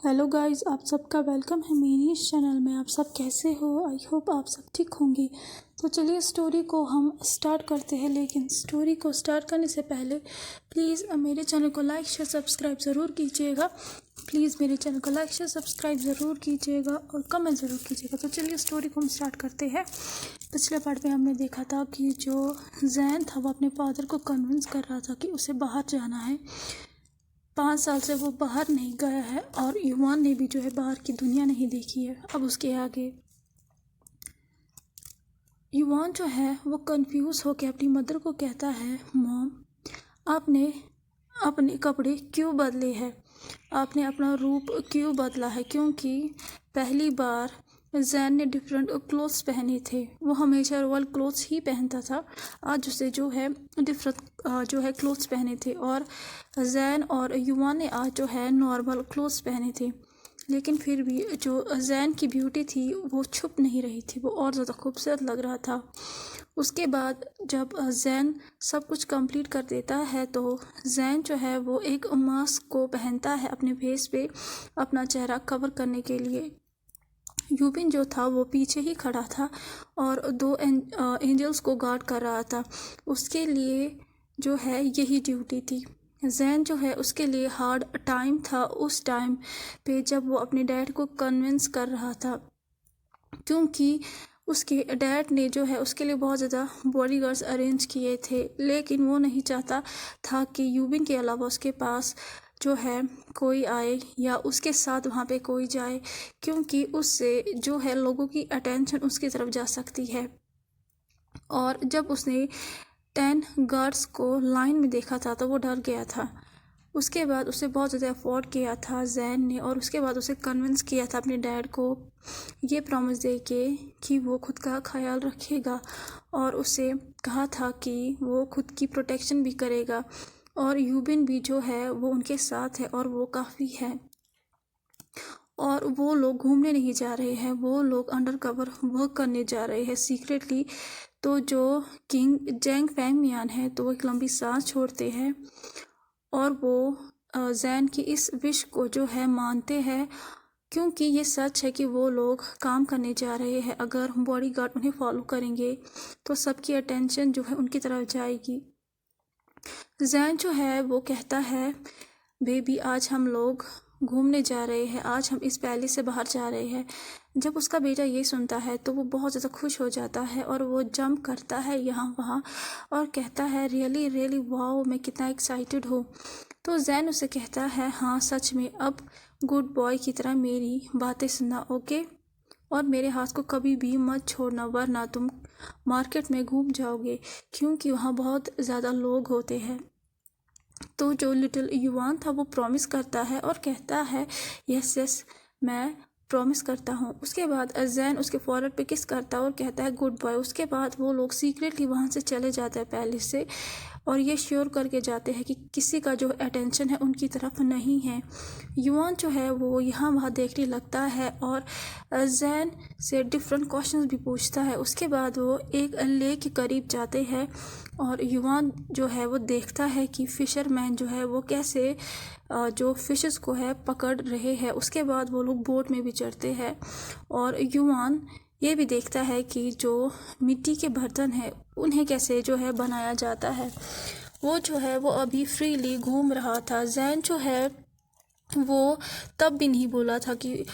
Hello guys, आप सबका welcome है मेरी इस चैनल में। आप सब कैसे हो? आई होप आप सब ठीक होंगे। तो चलिए स्टोरी को हम स्टार्ट करते हैं। लेकिन स्टोरी को स्टार्ट करने से पहले प्लीज़ मेरे चैनल को लाइक शेयर सब्सक्राइब ज़रूर कीजिएगा। प्लीज़ मेरे चैनल को लाइक शेयर सब्सक्राइब ज़रूर कीजिएगा और कमेंट ज़रूर कीजिएगा। तो चलिए स्टोरी को हम स्टार्ट करते हैं। पिछले पार्ट में हमने देखा था कि जो जैन था वो अपने फादर को कन्विंस कर रहा था कि उसे बाहर जाना है। 5 साल से वो बाहर नहीं गया है और युवान ने भी जो है बाहर की दुनिया नहीं देखी है। अब उसके आगे युवान जो है वो कंफ्यूज होकर अपनी मदर को कहता है, मॉम आपने अपने कपड़े क्यों बदले हैं? आपने अपना रूप क्यों बदला है? क्योंकि पहली बार जैन ने डिफरेंट क्लोथ्स पहने थे। वो हमेशा रॉयल क्लोथ्स ही पहनता था। आज उसे जो है डिफरेंट जो है क्लोथ्स पहने थे और जैन और युवान ने आज जो है नॉर्मल क्लोथ्स पहने थे। लेकिन फिर भी जो जैन की ब्यूटी थी वो छुप नहीं रही थी, वो और ज़्यादा खूबसूरत लग रहा था। उसके बाद जब जैन सब कुछ कंप्लीट कर देता है तो जैन जो है वो एक मास्क को पहनता है अपने फेस पे अपना चेहरा कवर करने के लिए। यूबिन जो था वो पीछे ही खड़ा था और 2 एंजल्स को गार्ड कर रहा था। उसके लिए जो है यही ड्यूटी थी। जैन जो है उसके लिए हार्ड टाइम था उस टाइम पे जब वो अपने डैड को कन्विंस कर रहा था, क्योंकि उसके डैड ने जो है उसके लिए बहुत ज़्यादा बॉडीगार्ड्स अरेंज किए थे। लेकिन वो नहीं चाहता था कि यूबिन के अलावा उसके पास जो है कोई आए या उसके साथ वहाँ पे कोई जाए, क्योंकि उससे जो है लोगों की अटेंशन उसकी तरफ जा सकती है। और जब उसने 10 गार्ड्स को लाइन में देखा था तो वो डर गया था। उसके बाद उसे बहुत ज़्यादा अफोर्ड किया था जैन ने और उसके बाद उसे कन्विंस किया था अपने डैड को ये प्रॉमिस दे के कि वो खुद का ख्याल रखेगा और उसे कहा था कि वो खुद की प्रोटेक्शन भी करेगा और यूबिन भी जो है वो उनके साथ है और वो काफ़ी है। और वो लोग घूमने नहीं जा रहे हैं, वो लोग अंडर कवर वर्क करने जा रहे हैं सीक्रेटली। तो जो किंग जेंग फैंगमियान है तो वो एक लंबी सांस छोड़ते हैं और वो जैन की इस विश को जो है मानते हैं, क्योंकि ये सच है कि वो लोग काम करने जा रहे हैं। अगर बॉडीगार्ड उन्हें फॉलो करेंगे तो सबकी अटेंशन जो है उनकी तरफ जाएगी। जैन जो है वो कहता है, बेबी आज हम लोग घूमने जा रहे हैं, आज हम इस पैलेस से बाहर जा रहे हैं। जब उसका बेटा ये सुनता है तो वो बहुत ज़्यादा खुश हो जाता है और वो जंप करता है यहाँ वहाँ और कहता है, रियली रियली वाओ, मैं कितना एक्साइटेड हूँ। तो जैन उसे कहता है, हाँ सच में, अब गुड बॉय की तरह मेरी बातें सुनना, ओके? और मेरे हाथ को कभी भी मत छोड़ना वरना तुम मार्केट में घूम जाओगे, क्योंकि वहाँ बहुत ज़्यादा लोग होते हैं। तो जो लिटिल युवान था वो प्रॉमिस करता है और कहता है, यस यस मैं प्रॉमिस करता हूँ। उसके बाद जैन उसके फॉरहेड पे किस करता है और कहता है गुड बाय। उसके बाद वो लोग सीक्रेटली वहाँ से चले जाते हैं पैलेस से और ये श्योर करके जाते हैं कि किसी का जो अटेंशन है उनकी तरफ नहीं है। युवान जो है वो यहाँ वहाँ देखने लगता है और जैन से डिफरेंट क्वेश्चंस भी पूछता है। उसके बाद वो एक लेक के करीब जाते हैं और युवान जो है वो देखता है कि फिशरमैन जो है वो कैसे जो फिशेस को है पकड़ रहे हैं। उसके बाद वो लोग बोट में भी चढ़ते हैं और युवान ये भी देखता है कि जो मिट्टी के बर्तन हैं उन्हें कैसे जो है बनाया जाता है। वो जो है वो अभी फ्रीली घूम रहा था। जैन जो है वो तब भी नहीं बोला था कि,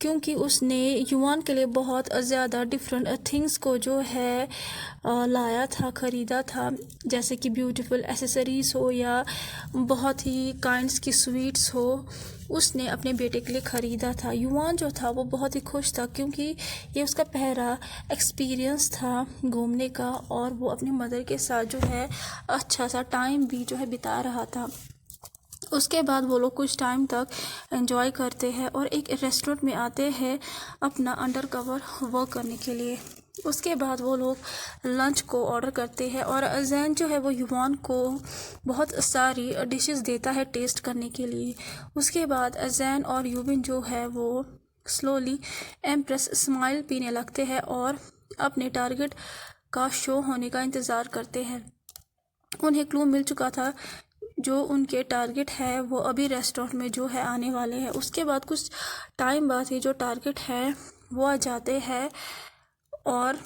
क्योंकि उसने युवान के लिए बहुत ज़्यादा डिफरेंट थिंग्स को जो है लाया था, ख़रीदा था, जैसे कि ब्यूटीफुल एसेसरीज हो या बहुत ही काइंड्स की स्वीट्स हो, उसने अपने बेटे के लिए ख़रीदा था। युवान जो था वो बहुत ही खुश था क्योंकि ये उसका पहला एक्सपीरियंस था घूमने का और वो अपनी मदर के साथ जो है अच्छा सा टाइम भी जो है बिता रहा था। उसके बाद वो लोग कुछ टाइम तक एंजॉय करते हैं और एक रेस्टोरेंट में आते हैं अपना अंडर कवर वर्क करने के लिए। उसके बाद वो लोग लंच को ऑर्डर करते हैं और जैन जो है वो युवान को बहुत सारी डिशेस देता है टेस्ट करने के लिए। उसके बाद जैन और यूबिन जो है वो स्लोली एम्प्रेस स्माइल पीने लगते हैं और अपने टारगेट का शो होने का इंतज़ार करते हैं। उन्हें क्लू मिल चुका था जो उनके टारगेट है वो अभी रेस्टोरेंट में जो है आने वाले हैं। उसके बाद कुछ टाइम बाद ही जो टारगेट है वो आ जाते हैं और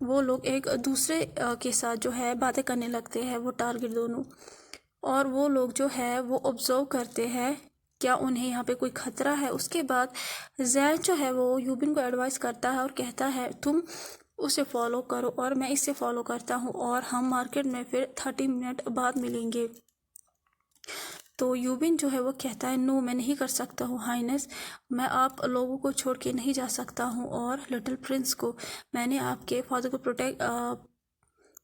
वो लोग एक दूसरे के साथ जो है बातें करने लगते हैं, वो टारगेट दोनों। और वो लोग जो है वो ऑब्जर्व करते हैं क्या उन्हें यहाँ पे कोई खतरा है। उसके बाद जैन जो है वो यूबिन को एडवाइस करता है और कहता है तुम उसे फॉलो करो और मैं इसे फॉलो करता हूँ और हम मार्केट में फिर 30 मिनट बाद मिलेंगे। तो यूबिन जो है वो कहता है नो, मैं नहीं कर सकता हूँ हाइनेस, मैं आप लोगों को छोड़ के नहीं जा सकता हूँ और लिटिल प्रिंस को मैंने आपके फादर को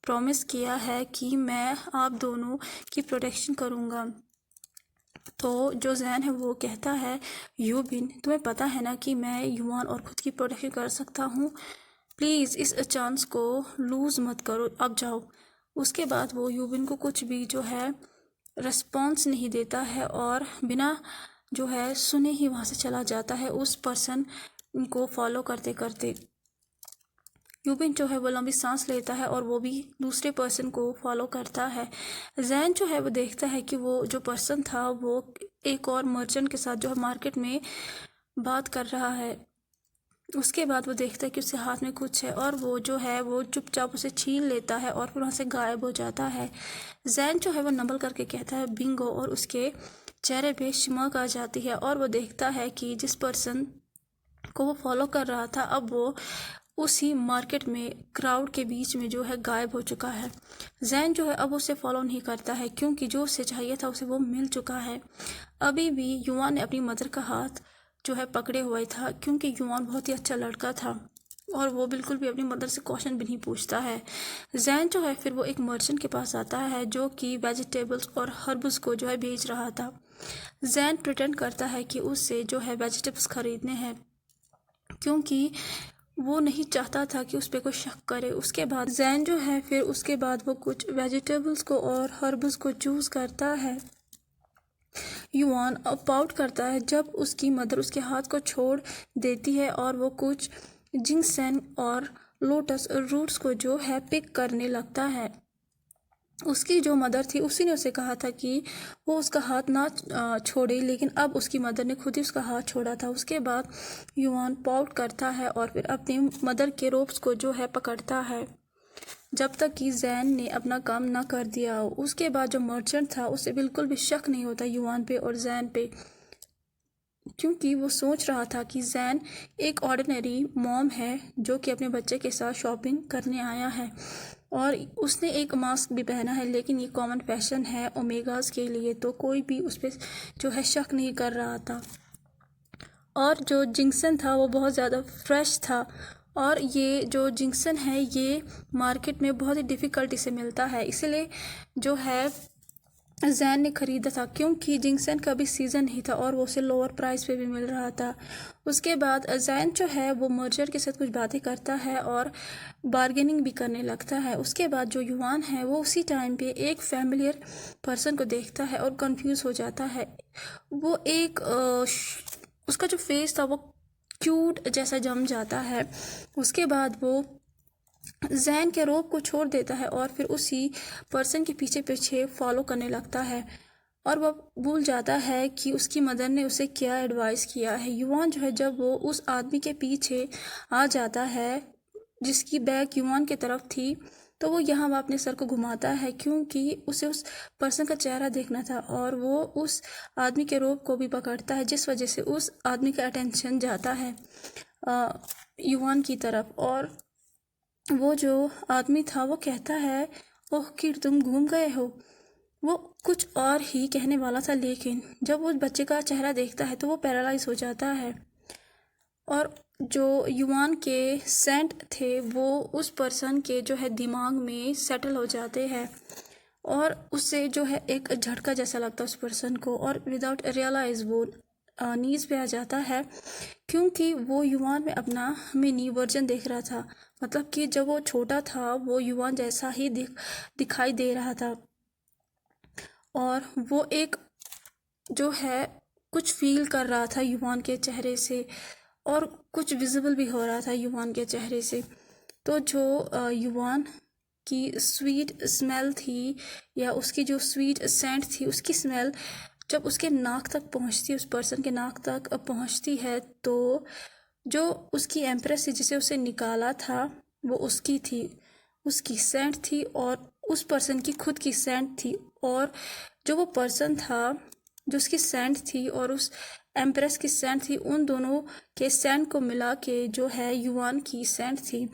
प्रॉमिस किया है कि मैं आप दोनों की प्रोटेक्शन करूँगा। तो जो जैन है वो कहता है यूबिन तुम्हें पता है ना कि मैं युवान और ख़ुद की प्रोटेक्शन कर सकता हूँ, प्लीज़ इस चांस को लूज़ मत करो, अब जाओ। उसके बाद वो यूबिन को कुछ भी जो है रिस्पॉन्स नहीं देता है और बिना जो है सुने ही वहाँ से चला जाता है उस पर्सन को फॉलो करते करते। यूबिन जो है वो लंबी सांस लेता है और वो भी दूसरे पर्सन को फॉलो करता है। जैन जो है वो देखता है कि वो जो पर्सन था वो एक और मर्चेंट के साथ जो है मार्केट में बात कर रहा है। उसके बाद वो देखता है कि उसके हाथ में कुछ है और वो जो है वो चुपचाप उसे छीन लेता है और फिर वहाँ से गायब हो जाता है। जैन जो है वो नंबल करके कहता है बिंगो और उसके चेहरे पे चमक आ जाती है और वो देखता है कि जिस पर्सन को वो फॉलो कर रहा था अब वो उसी मार्केट में क्राउड के बीच में जो है गायब हो चुका है। जैन जो है अब उसे फॉलो नहीं करता है क्योंकि जो उसे चाहिए था उसे वो मिल चुका है। अभी भी युवान ने अपनी मदर का हाथ जो है पकड़े हुए था क्योंकि युवान बहुत ही अच्छा लड़का था और वो बिल्कुल भी अपनी मदर से क्वेश्चन भी नहीं पूछता है। जैन जो है फिर वो एक मर्चेंट के पास आता है जो कि वेजिटेबल्स और हर्ब्स को जो है बेच रहा था। जैन प्रिटेंड करता है कि उससे जो है वेजिटेबल्स खरीदने हैं क्योंकि वो नहीं चाहता था कि उस पर कोई शक करे। उसके बाद जैन जो है फिर उसके बाद वो कुछ वेजिटेबल्स को और हर्ब्स को चूज़ करता है। युवान पाउट करता है जब उसकी मदर उसके हाथ को छोड़ देती है और वो कुछ जिंगसेन और लोटस रूट्स को जो है पिक करने लगता है। उसकी जो मदर थी उसी ने उसे कहा था कि वो उसका हाथ ना छोड़े, लेकिन अब उसकी मदर ने खुद ही उसका हाथ छोड़ा था। उसके बाद युवान पाउट करता है और फिर अपनी मदर के रोप्स को जो है पकड़ता है जब तक कि जैन ने अपना काम ना कर दिया हो। उसके बाद जो मर्चेंट था उसे बिल्कुल भी शक नहीं होता युवान पे और जैन पे क्योंकि वो सोच रहा था कि जैन एक ऑर्डिनरी मॉम है जो कि अपने बच्चे के साथ शॉपिंग करने आया है और उसने एक मास्क भी पहना है, लेकिन ये कॉमन फैशन है ओमेगास के लिए, तो कोई भी उस पर जो है शक नहीं कर रहा था। और जो जिंक्सन था वो बहुत ज़्यादा फ्रेश था और ये जो जिंक्सन है ये मार्केट में बहुत ही डिफ़िकल्टी से मिलता है, इसलिए जो है जैन ने खरीदा था क्योंकि जिंक्सन का भी सीज़न नहीं था और वो उसे लोअर प्राइस पे भी मिल रहा था। उसके बाद जैन जो है वो मर्जर के साथ कुछ बातें करता है और बार्गेनिंग भी करने लगता है। उसके बाद जो युवान है वो उसी टाइम पे एक फैमिलियर पर्सन को देखता है और कंफ्यूज हो जाता है। वो एक उसका जो फेस था वो क्यूट जैसा जम जाता है। उसके बाद वो जैन के रोप को छोड़ देता है और फिर उसी पर्सन के पीछे पीछे फॉलो करने लगता है और वह भूल जाता है कि उसकी मदर ने उसे क्या एडवाइस किया है। युवान जो है जब वो उस आदमी के पीछे आ जाता है जिसकी बैग युवान की तरफ थी तो वो यहाँ वह अपने सर को घुमाता है क्योंकि उसे उस पर्सन का चेहरा देखना था और वो उस आदमी के रोप को भी पकड़ता है जिस वजह से उस आदमी का अटेंशन जाता है युवान की तरफ। और वो जो आदमी था वो कहता है ओह किड तुम घूम गए हो। वो कुछ और ही कहने वाला था लेकिन जब वो बच्चे का चेहरा देखता है तो वो पैरालाइज हो जाता है और जो युवान के सेंट थे वो उस पर्सन के जो है दिमाग में सेटल हो जाते हैं और उससे जो है एक झटका जैसा लगता है उस पर्सन को और विदाउट रियलाइज वो नीज पे आ जाता है क्योंकि वो युवान में अपना मिनी वर्जन देख रहा था। मतलब कि जब वो छोटा था वो युवान जैसा ही दिखाई दे रहा था और वो एक जो है कुछ फील कर रहा था युवान के चेहरे से और कुछ विजिबल भी हो रहा था युवान के चेहरे से। तो जो युवान की स्वीट स्मेल थी या उसकी जो स्वीट सेंट थी, उसकी स्मेल जब उसके नाक तक पहुंचती, उस पर्सन के नाक तक पहुंचती है, तो जो उसकी एम्प्रेस थी जिसे उसे निकाला था वो उसकी थी, उसकी सेंट थी और उस पर्सन की खुद की सेंट थी। और जो वो पर्सन था, जो उसकी सेंट थी और उस एम्प्रेस की सेंट थी, उन दोनों के सेंट को मिला के जो है युआन की सेंट थी।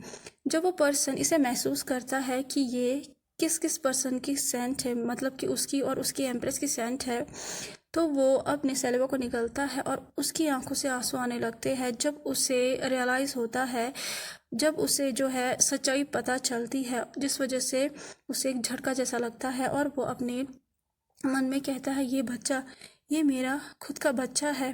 जब वो पर्सन इसे महसूस करता है कि ये किस किस पर्सन की सेंट है, मतलब कि उसकी और उसकी एम्प्रेस की सेंट है, तो वो अपने सैलिवा को निकलता है और उसकी आंखों से आंसू आने लगते हैं जब उसे रियलाइज़ होता है, जब उसे जो है सच्चाई पता चलती है, जिस वजह से उसे एक झटका जैसा लगता है और वो अपने मन में कहता है ये बच्चा, ये मेरा खुद का बच्चा है।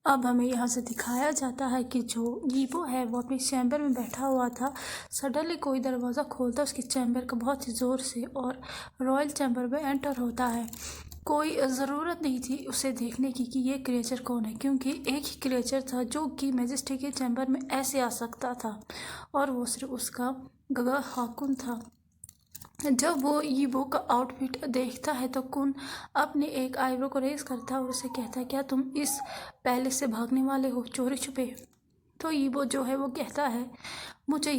अब हमें यहाँ से दिखाया जाता है कि जो यीबो है वो अपने चैम्बर में बैठा हुआ था। सडनली कोई दरवाज़ा खोलता है उसके चैम्बर का बहुत ही ज़ोर से और रॉयल चैम्बर में एंटर होता है। कोई ज़रूरत नहीं थी उसे देखने की कि ये क्रिएचर कौन है, क्योंकि एक ही क्रिएचर था जो कि मैजेस्टी के चैम्बर में ऐसे आ सकता था और वो सिर्फ उसका गगा हाकुन था। जब वो यीबो का आउटफिट देखता है तो कुन अपने एक आईब्रो को रेस करता है और उसे कहता है क्या तुम इस पैलेस से भागने वाले हो चोरी छुपे? तो यीबो जो है वो कहता है मुझे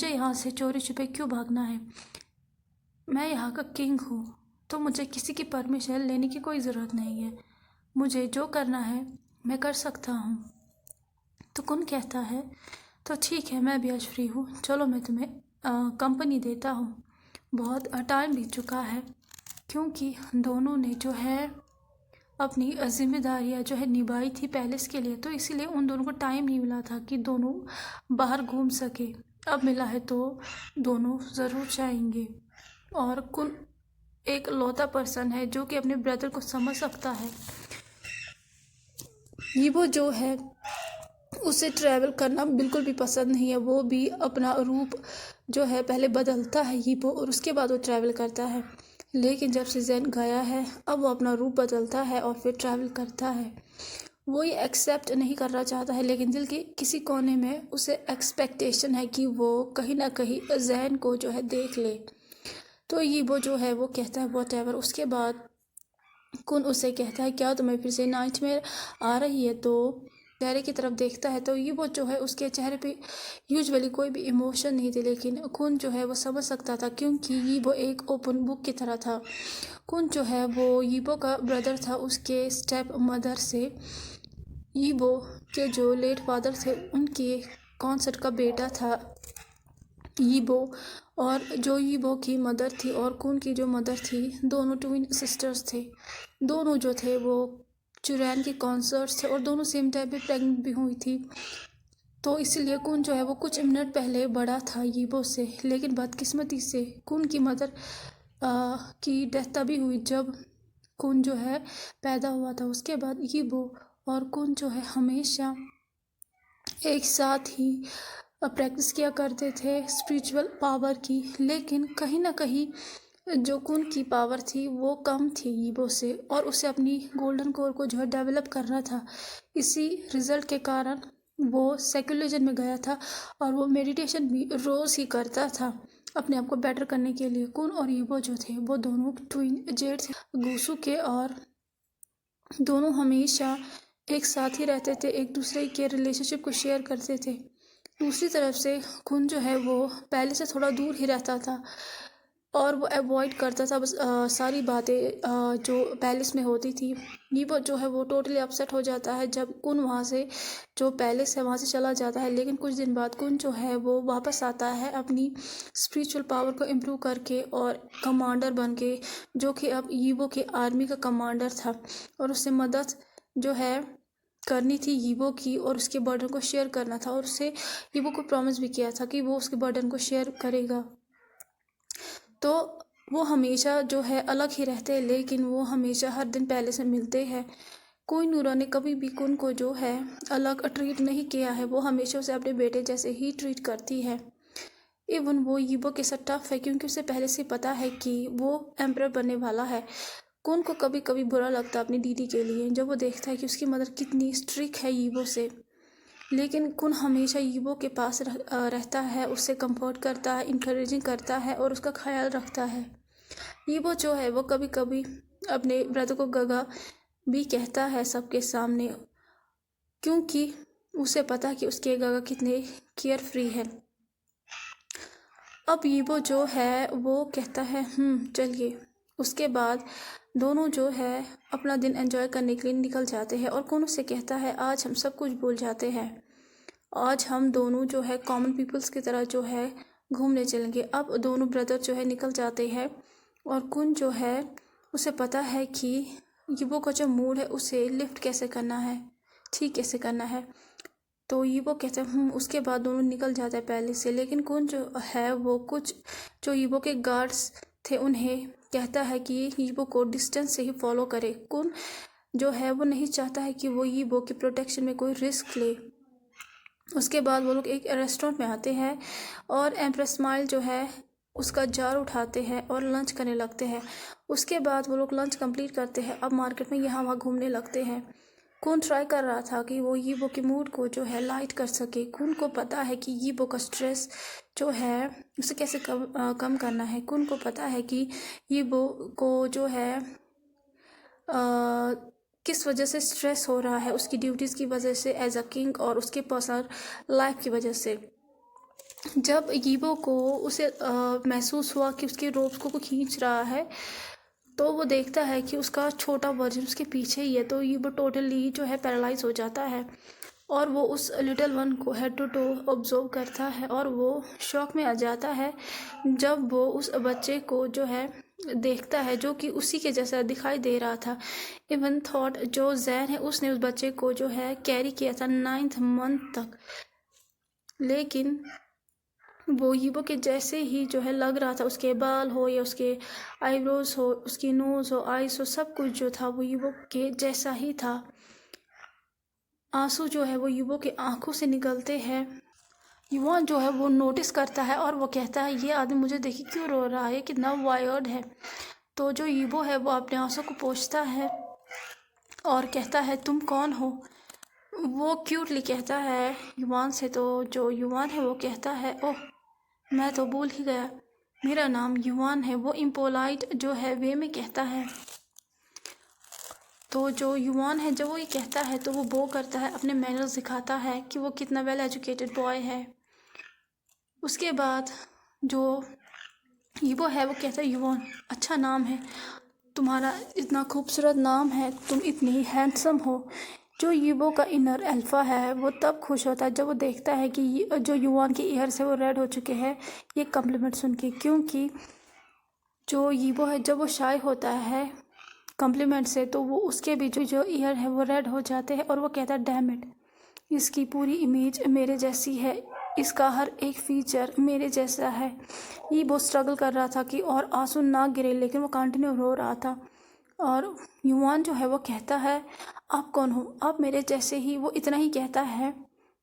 यहाँ से चोरी छुपे क्यों भागना है, मैं यहाँ का किंग हूँ, तो मुझे किसी की परमिशन लेने की कोई ज़रूरत नहीं है, मुझे जो करना है मैं कर सकता हूँ। तो कुन कहता है तो ठीक है, मैं भी आज फ्री हूँ, चलो मैं तुम्हें कंपनी देता हूँ। बहुत टाइम बीत चुका है, क्योंकि दोनों ने जो है अपनी जिम्मेदारियाँ जो है निभाई थी पैलेस के लिए, तो इसीलिए उन दोनों को टाइम नहीं मिला था कि दोनों बाहर घूम सके। अब मिला है तो दोनों ज़रूर जाएंगे। और कुन एक लौता पर्सन है जो कि अपने ब्रदर को समझ सकता है। ये वो जो है उसे ट्रैवल करना बिल्कुल भी पसंद नहीं है, वो भी अपना रूप जो है पहले बदलता है यीबो और उसके बाद वो ट्रैवल करता है। लेकिन जब से ज़ेन गया है अब वो अपना रूप बदलता है और फिर ट्रैवल करता है। वो ये एक्सेप्ट नहीं करना चाहता है, लेकिन दिल के किसी कोने में उसे एक्सपेक्टेशन है कि वो कहीं ना कहीं ज़ेन को जो है देख ले। तो यीबो जो है वो कहता है व्हाटएवर। उसके बाद कुन उसे कहता है क्या तुम्हें फिर से नाइटमेयर आ रही है? तो चेहरे की तरफ देखता है तो ये वो जो है उसके चेहरे पे यूजुअली कोई भी इमोशन नहीं थे, लेकिन कुन जो है वो समझ सकता था क्योंकि ये वो एक ओपन बुक की तरह था। कुन जो है वो यीबो का ब्रदर था, उसके स्टेप मदर से यीबो के जो लेट फादर थे उनके कॉन्सर्ट का बेटा था यीबो। और जो यीबो की मदर थी और कुन की जो मदर थी, दोनों ट्विन सिस्टर्स थे। दोनों जो थे वो चुरैन के कॉन्सर्ट्स थे और दोनों सेम टाइम पे प्रेग्नेंट भी हुई थी। तो इसलिए कुन जो है वो कुछ मिनट पहले बड़ा था यीबो से, लेकिन बदकिस्मती से कुन की मदर की डेथ तभी हुई जब कुन जो है पैदा हुआ था। उसके बाद यीबो और कुन जो है हमेशा एक साथ ही प्रैक्टिस किया करते थे स्पिरिचुअल पावर की, लेकिन कहीं ना कहीं जो कुन की पावर थी वो कम थी यीबो से और उसे अपनी गोल्डन कोर को जो है डेवलप करना था। इसी रिजल्ट के कारण वो सेक्युलरिज्म में गया था और वो मेडिटेशन भी रोज़ ही करता था अपने आप को बेटर करने के लिए। कुन और यीबो जो थे वो दोनों ट्विन जेड थे गुसु के, और दोनों हमेशा एक साथ ही रहते थे, एक दूसरे के रिलेशनशिप को शेयर करते थे। दूसरी तरफ से कुन जो है वो पहले से थोड़ा दूर ही रहता था और वो अवॉइड करता था बस सारी बातें जो पैलेस में होती थी। ये वो जो है वो टोटली अपसेट हो जाता है जब कुन वहाँ से जो पैलेस है वहाँ से चला जाता है। लेकिन कुछ दिन बाद कुन जो है वो वापस आता है अपनी स्पिरिचुअल पावर को इम्प्रूव करके और कमांडर बन के, जो कि अब यीबो के आर्मी का कमांडर था। और उससे मदद जो है करनी थी यीबो की और उसके बर्डन को शेयर करना था, और उससे यीबो को प्रॉमिस भी किया था कि वो उसके बर्डन को शेयर करेगा। तो वो हमेशा जो है अलग ही रहते हैं, लेकिन वो हमेशा हर दिन पहले से मिलते हैं। कोई नूरा ने कभी भी कुन को जो है अलग ट्रीट नहीं किया है, वो हमेशा उसे अपने बेटे जैसे ही ट्रीट करती है। इवन वो यीबो के साथ टफ है क्योंकि उसे पहले से पता है कि वो एम्परर बनने वाला है। कुन को कभी कभी बुरा लगता है अपनी दीदी के लिए जब वो देखता है कि उसकी मदर कितनी स्ट्रिक्ट है यीबो से। लेकिन कुन हमेशा यीबो के पास रहता है, उससे कंफर्ट करता है, इंकरेजिंग करता है और उसका ख्याल रखता है। यीबो जो है वो कभी कभी अपने ब्रदर को गगा भी कहता है सबके सामने, क्योंकि उसे पता है कि उसके गगा कितने केयर फ्री है। अब यीबो जो है वो कहता है चलिए। उसके बाद दोनों जो है अपना दिन एंजॉय करने के लिए निकल जाते हैं और कौन उससे कहता है आज हम सब कुछ भूल जाते हैं, आज हम दोनों जो है कॉमन पीपल्स की तरह जो है घूमने चलेंगे। अब दोनों ब्रदर जो है निकल जाते हैं और कुन जो है उसे पता है कि यीबो का जो मूड है उसे लिफ्ट कैसे करना है, ठीक कैसे करना है। तो यीबो कहते हैं उसके बाद दोनों निकल जाते हैं पहले से। लेकिन कुन जो है वो कुछ जो यीबो के गार्ड्स थे उन्हें कहता है कि यीबो को डिस्टेंस से ही फॉलो करे। कुन जो है वो नहीं चाहता है कि वो यीबो के प्रोटेक्शन में कोई रिस्क ले। उसके बाद वो लोग एक रेस्टोरेंट में आते हैं और एम्प्रेस स्माइल जो है उसका जार उठाते हैं और लंच करने लगते हैं। उसके बाद वो लोग लंच कंप्लीट करते हैं। अब मार्केट में यहाँ वहाँ घूमने लगते हैं। कौन ट्राई कर रहा था कि वो यीबो के मूड को जो है लाइट कर सके। कुन को पता है कि यीबो का स्ट्रेस जो है उसे कैसे कम करना है। कुन को पता है कि यीबो को जो है किस वजह से स्ट्रेस हो रहा है, उसकी ड्यूटीज़ की वजह से एज अ किंग और उसके पर्सनल लाइफ की वजह से। जब यीबो को उसे महसूस हुआ कि उसके रोप्स को खींच रहा है, तो वो देखता है कि उसका छोटा वर्जन उसके पीछे ही है। तो यीबो टोटली जो है पैरालाइज हो जाता है और वो उस लिटिल वन को हेड टू टो ऑब्जर्व करता है और वो शॉक में आ जाता है जब वो उस बच्चे को जो है देखता है जो कि उसी के जैसा दिखाई दे रहा था। इवन थॉट जो जैन है उसने उस बच्चे को जो है कैरी किया था 9th मंथ तक, लेकिन वो यीबो के जैसे ही जो है लग रहा था। उसके बाल हो या उसके आईब्रोज हो, उसकी नोज हो, आईज हो, सब कुछ जो था वो यीबो के जैसा ही था। आंसू जो है वो यीबो के आंखों से निकलते हैं। युवान जो है वो नोटिस करता है और वो कहता है ये आदमी मुझे देखिए क्यों रो रहा है, कितना वायर्ड है। तो जो यीबो है वो अपने आंसू को पोंछता है और कहता है तुम कौन हो। वो क्यूटली कहता है युवान से। तो जो युवान है वो कहता है ओह मैं तो भूल ही गया, मेरा नाम युवान है। वो इम्पोलाइट जो है वे में कहता है। तो जो युवान है जब वो ये कहता है तो वो बो करता है, अपने मैनर्स दिखाता है कि वो कितना वेल एजुकेटेड बॉय है। उसके बाद जो यीबो है वो कहता है युवान अच्छा नाम है, तुम्हारा इतना खूबसूरत नाम है, तुम इतनी हैंडसम हो। जो यीबो का इनर अल्फा है वो तब खुश होता है जब वो देखता है कि जो युवान के ईयर्स है वो रेड हो चुके हैं ये कम्प्लीमेंट सुन के। क्योंकि जो यीबो है जब वो शाय होता है कम्प्लीमेंट से तो वो उसके भी जो ईयर है वो रेड हो जाते हैं और वो कहता है डैम इट, इसकी पूरी इमेज मेरे जैसी है, इसका हर एक फीचर मेरे जैसा है। ये बहुत स्ट्रगल कर रहा था कि और आंसू ना गिरे, लेकिन वो कंटिन्यू रो रहा था। और युवान जो है वो कहता है आप कौन हो, आप मेरे जैसे ही। वो इतना ही कहता है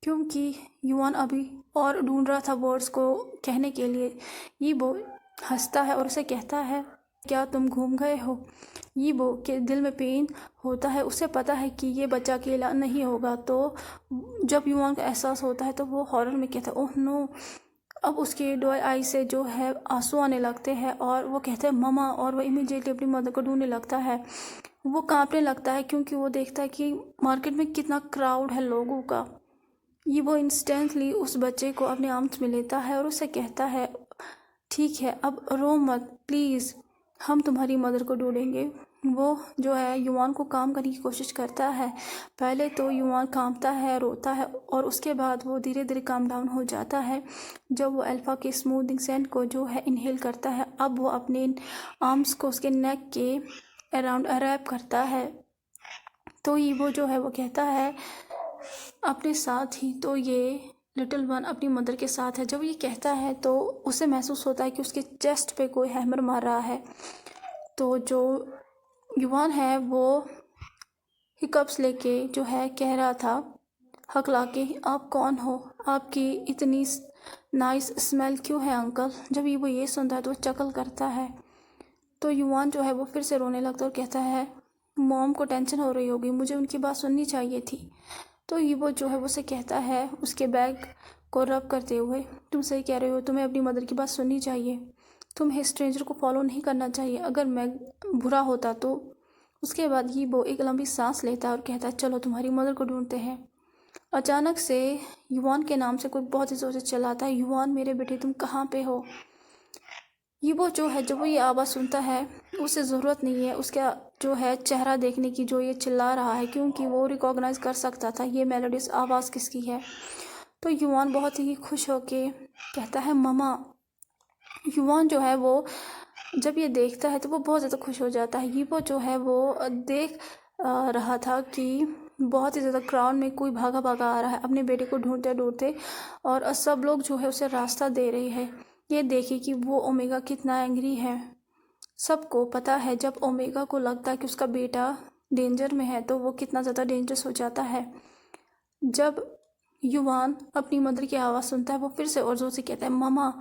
क्योंकि युवान अभी और ढूंढ रहा था वर्ड्स को कहने के लिए। ये वो हंसता है और उसे कहता है क्या तुम घूम गए हो। ये वो के दिल में पेन होता है, उसे पता है कि ये बच्चा अकेला नहीं होगा। तो जब युवान का एहसास होता है तो वो हॉरर में कहता है ओह नो। अब उसके दो आई से जो है आंसू आने लगते हैं और वो कहता है ममा, और वो इमीडिएटली अपनी मदर को ढूंढने लगता है। वो कांपने लगता है क्योंकि वो देखता है कि मार्केट में कितना क्राउड है लोगों का। ये वो इंस्टेंटली उस बच्चे को अपने आर्म्स में लेता है और उसे कहता है ठीक है अब रो मत प्लीज़, हम तुम्हारी मदर को ढूंढेंगे। वो जो है युवान को काम करने की कोशिश करता है। पहले तो युवान कांपता है, रोता है और उसके बाद वो धीरे धीरे काम डाउन हो जाता है जब वो अल्फा के स्मूथिंग सेंट को जो है इनहेल करता है। अब वो अपने आर्म्स को उसके नेक के अराउंड रैप करता है। तो ये वो जो है वो कहता है अपने साथ ही, तो ये लिटिल वन अपनी मदर के साथ है। जब ये कहता है तो उसे महसूस होता है कि उसके चेस्ट पे कोई हैमर मार रहा है। तो जो युवान है वो हिकअप्स लेके जो है कह रहा था हकला के आप कौन हो, आपकी इतनी नाइस स्मेल क्यों है अंकल। जब ये वो ये सुनता है तो वो चकल करता है। तो युवान जो है वो फिर से रोने लगता है और कहता है मॉम को टेंशन हो रही होगी, मुझे उनकी बात सुननी चाहिए थी। तो ये वो जो है वो उसे कहता है उसके बैग को रब करते हुए, तुम सही कह रहे हो, तुम्हें अपनी मदर की बात सुननी चाहिए, तुम्हें स्ट्रेंजर को फॉलो नहीं करना चाहिए, अगर मैं बुरा होता तो। उसके बाद ही वो एक लंबी सांस लेता है और कहता है चलो तुम्हारी मदर को ढूंढते हैं। अचानक से युवान के नाम से कोई बहुत ही जोर से चिल्लाता है, युवान मेरे बेटे तुम कहाँ पे हो। ये वो जो है जब वो ये आवाज़ सुनता है उसे ज़रूरत नहीं है उसका जो है चेहरा देखने की जो ये चिल्ला रहा है, क्योंकि वो रिकॉग्नाइज कर सकता था ये मेलोडियस आवाज़ किसकी है। तो युवान बहुत ही खुश होके कहता है ममा। युवान जो है वो जब ये देखता है तो वो बहुत ज़्यादा खुश हो जाता है। ये वो जो है वो देख रहा था कि बहुत ही ज़्यादा क्राउड में कोई भागा भागा आ रहा है अपने बेटे को ढूंढते ढूंढते, और सब लोग जो है उसे रास्ता दे रहे हैं। ये देखिए कि वो ओमेगा कितना एंग्री है। सबको पता है जब ओमेगा को लगता है कि उसका बेटा डेंजर में है तो वो कितना ज़्यादा डेंजरस हो जाता है। जब युवान अपनी मदर की आवाज़ सुनता है वो फिर से और जोर से कहता है ममा।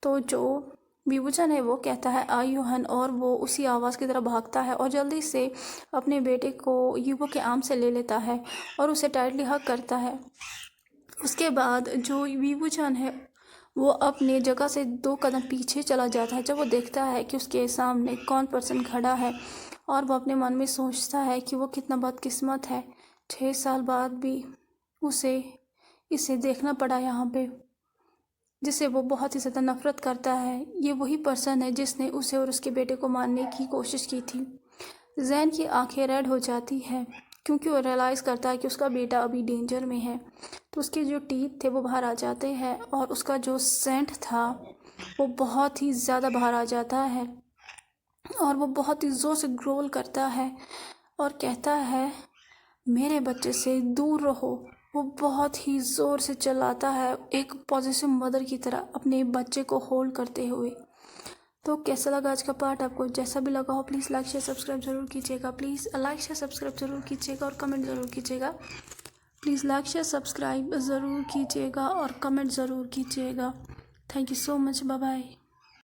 तो जो विभूचन है वो कहता है आयुहन, और वो उसी आवाज़ की तरफ भागता है और जल्दी से अपने बेटे को युवो के आर्म से ले लेता है और उसे टाइटली हग करता है। उसके बाद जो विभूचन है वो अपने जगह से 2 कदम पीछे चला जाता है जब वो देखता है कि उसके सामने कौन पर्सन खड़ा है, और वो अपने मन में सोचता है कि वो कितना बदकिस्मत है, 6 साल बाद भी उसे इसे देखना पड़ा यहाँ पे, जिसे वो बहुत ही ज़्यादा नफरत करता है। ये वही पर्सन है जिसने उसे और उसके बेटे को मारने की कोशिश की थी। जैन की आंखें रेड हो जाती है क्योंकि वो रियलाइज़ करता है कि उसका बेटा अभी डेंजर में है। तो उसके जो टीथ थे वो बाहर आ जाते हैं और उसका जो सेंट था वो बहुत ही ज़्यादा बाहर आ जाता है, और वो बहुत ही ज़ोर से ग्रोल करता है और कहता है मेरे बच्चे से दूर रहो। वो बहुत ही ज़ोर से चिल्लाता है एक पॉजिटिव मदर की तरह अपने बच्चे को होल्ड करते हुए। तो कैसा लगा आज का पार्ट आपको? जैसा भी लगा हो प्लीज़ लाइक शेयर सब्सक्राइब ज़रूर कीजिएगा। प्लीज़ लाइक शेयर सब्सक्राइब ज़रूर कीजिएगा और कमेंट ज़रूर कीजिएगा। प्लीज़ लाइक शेयर सब्सक्राइब ज़रूर कीजिएगा और कमेंट ज़रूर कीजिएगा। Thank you so much. Bye bye.